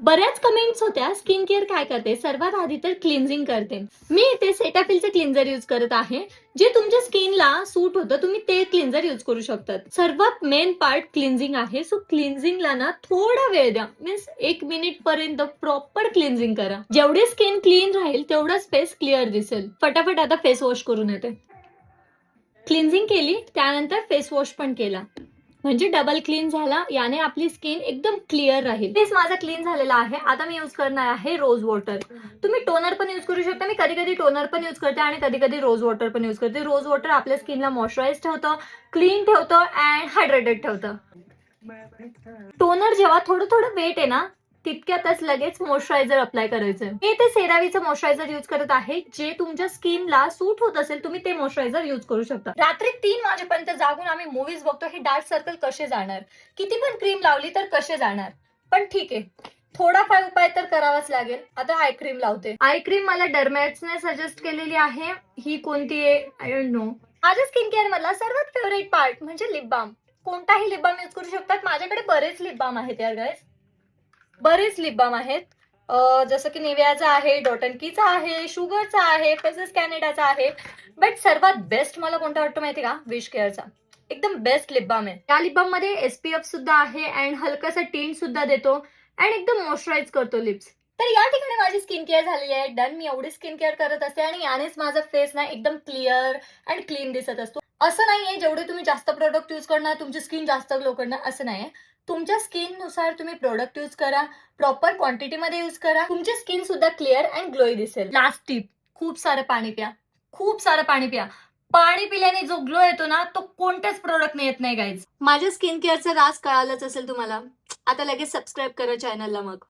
बऱ्याच कमेंट्स होत्या skin care काय करते, सर्वात आधी तर क्लिन्झिंग करते. मी इथे सेटाफिलचं क्लिन्झर यूज करत आहे, जे तुमच्या स्किनला सूट होतं. तुम्ही ते क्लिन्झर यूज करू शकतात. सर्वात मेन पार्ट क्लिन्झिंग आहे. सो क्लिन्झिंगला ना थोडा वेळ द्या, मीन्स 1 मिनिट पर्यंत प्रॉपर क्लिन्झिंग करा. जेवढे स्किन क्लीन राहील तेवढाच फेस क्लिअर दिसेल. फटाफट आता फेस वॉश करून येते. क्लिन्झिंग केली, त्यानंतर फेस वॉश पण केला, म्हणजे डबल क्लीन झाला. याने आपली स्किन एकदम क्लिअर राहील. फेस माझा क्लीन झालेला आहे. आता मी यूज करणार आहे रोज वॉटर. तुम्ही टोनर पण यूज करू शकता. मी कधी कधी टोनर पण यूज करते आणि कधी कधी रोज वॉटर पण यूज करते. रोज वॉटर आपल्या स्किनला मॉइश्चराइज ठेवतं, क्लीन ठेवतं अँड हायड्रेटेड ठेवतं. टोनर जेव्हा थोडं थोडं वेट आहे ना, तितक्यातच लगेच मॉइश्चरायझर अप्लाय करायचं. मी ते सेरावीचं मॉइश्चरायझर यूज करत आहे, जे तुमच्या स्किनला सूट होत असेल तुम्ही ते मॉइश्चरायझर यूज करू शकता. रात्री 3 वाजेपर्यंत जागून आम्ही मूवीज बघतो. हे डार्क सर्कल कसे जाणार? किती पण क्रीम लावली तर कसे जाणार? पण ठीक आहे, थोडाफार उपाय तर करावाच लागेल. आता आय क्रीम लावते. आय क्रीम मला डर्मॅट्सने सजेस्ट केलेली आहे. ही कोणती आहे आय डोंट नो. माझ्या स्किन केअर मधला सर्वात फेवरेट पार्ट म्हणजे लिप बाम. कोणताही लिप बाम यूज करू शकतात. माझ्याकडे बरेच लिप बाम आहेत यार गाइस, बरेच लिप बाम आहेत. जसं की निव्हियाचा आहे, डॉट अँड कीचा आहे, शुगरचा आहे, फेसेस कॅनेडाचा आहे. बट सर्वात बेस्ट मला कोणता वाटतो माहिती का? विश केअरचा. एकदम बेस्ट लिप बाम आहे. या लिप बाम मध्ये एसपीएफ सुद्धा आहे अँड हलकासा टिंट सुद्धा देतो अँड एकदम मॉइश्चराइज करतो लिप्स. तर या ठिकाणी माझी स्किन केअर झालेली आहे. डन. मी एवढी स्किन केअर करत असते आणि यानेच माझा फेस ना एकदम क्लिअर अँड क्लीन दिसत असतो. असं नाहीये जेवढे तुम्ही जास्त प्रोडक्ट यूज करणार तुमची स्किन जास्त ग्लो करणार, असं नाहीये. तुमच्या स्किन नुसार तुम्ही प्रोडक्ट यूज करा, प्रॉपर क्वांटिटी मध्ये यूज करा, तुमची स्किन सुद्धा क्लिअर अँड ग्लोई दिसेल. लास्ट टिप, खूप सारं पाणी प्या. खूप सारं पाणी प्या. पाणी पिल्याने जो ग्लो येतो ना तो कोणत्याच प्रोडक्टने येत नाही गाईज. माझ्या स्किन केअरचा राज कळालंच असेल तुम्हाला. आता लगेच सबस्क्राईब करा चॅनलला मग.